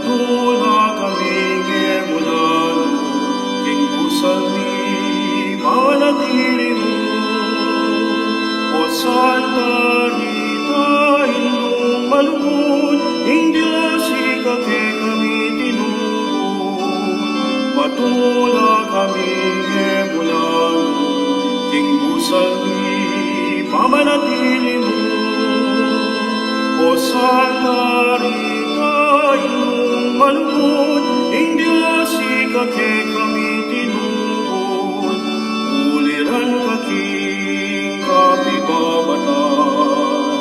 matula kaming emulan, king busami, manatili mo. O Santa Rita, inong malugod, ing Diyos ikake kami tinubod. Matula kaming emulan, king busami, pamanatili mo. O Santa Rita, inong malugod, ing Diyos ikake kami tinubod. Uliran kaking kapibabatan,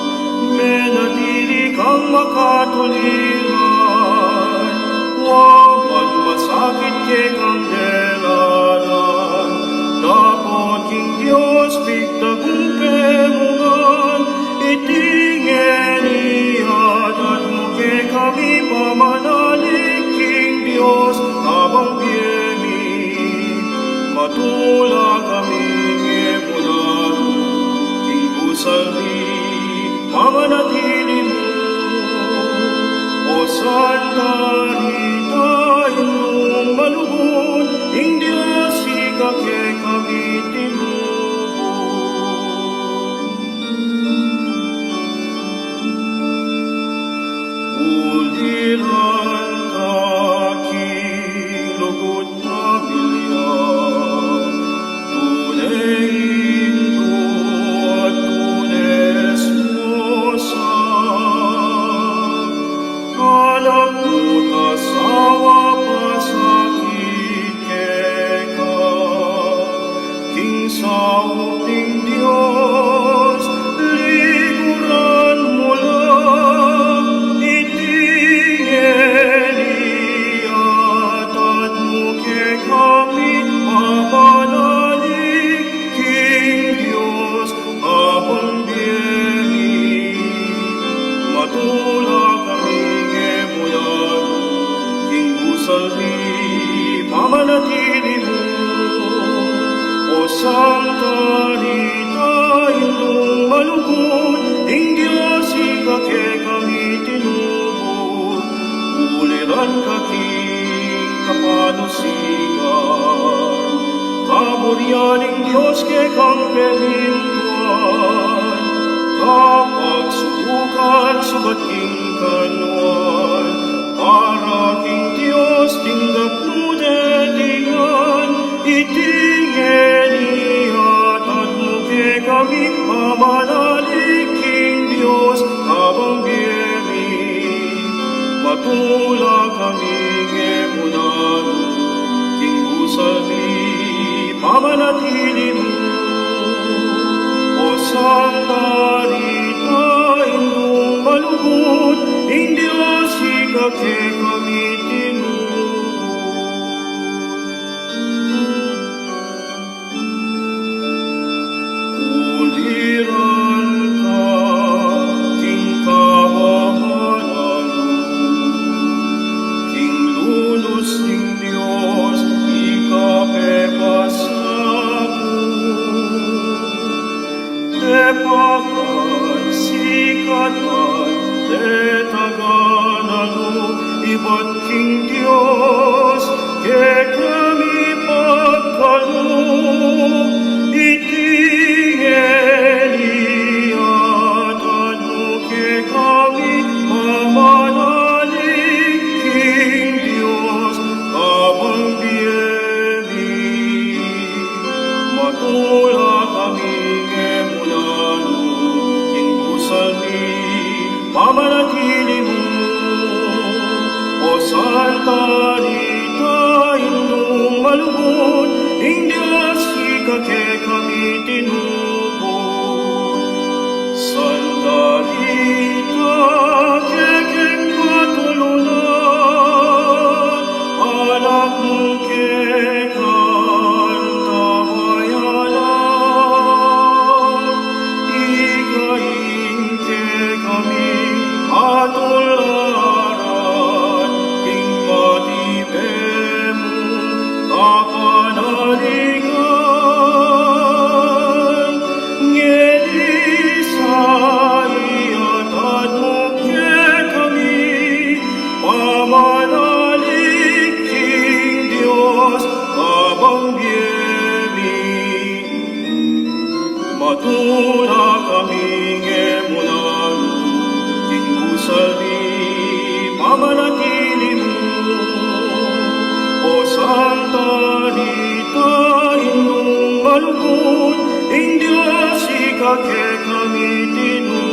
menatili kang makatuliran. Waman masakit ke kang delanan, dapat king Diyos pigtagong pemungan, itingin iyadat mo ke kami pamanalig king Diyos habang biyemi. Matula kaming emulan, king busami, pamanatili mo. O Santa Rita, inong malugod, ing Diyos ikake kami tinubod. Uliran kaking lugod na bilyan, tunay Indo at tunes mo sa alam mo tasawa pasakit keka, king sauting Diyos, liguran mo lang, itingin iyatat mo ke kami, mamanalig king Diyos habang biyemi. Matula kaming emulan, king busami, pamanatili mo. O Santa Rita, inong malugod, ing Diyos ikake kami tinubod. Uliran kaking kapanusigan, kaburyaning Diyos ke kang pemintuan. Kapag subukan subat king kanuan, para king Diyos tinggap mo detingan, itingin iyatat mo ke kami, pamanalig king Diyos habang biyemi. Matula kaming emulan, king busami, pamanatili mo. O Santa Rita, inong malugod, ing Diyos ikake kami tinubod. Uliran ka, king kahahalan, king lulos ning Diyos, ikapepasakot. Tepakan, sikatan, tetaganalo, iba't king Diyos, ke kami pagkaloob, itingin iyatat mo ke kami, mamanalig king Diyos habang biyemi. Matula kaming emulan, king busami, pamanatili mo. O Santa Rita, inong malugod, ing Diyos ikake kami tinubod. Santa Rita, kekeng patulunan, anak mong kekan tabayanan, ikain ke kami atularan, king matibemu kapanaligan, ngedi sa iyatat mo matura kaming emunano, tingkusali mamanatili mo. O Santa Rita, indong malugod, ing Diyos ikake kami tinulungan.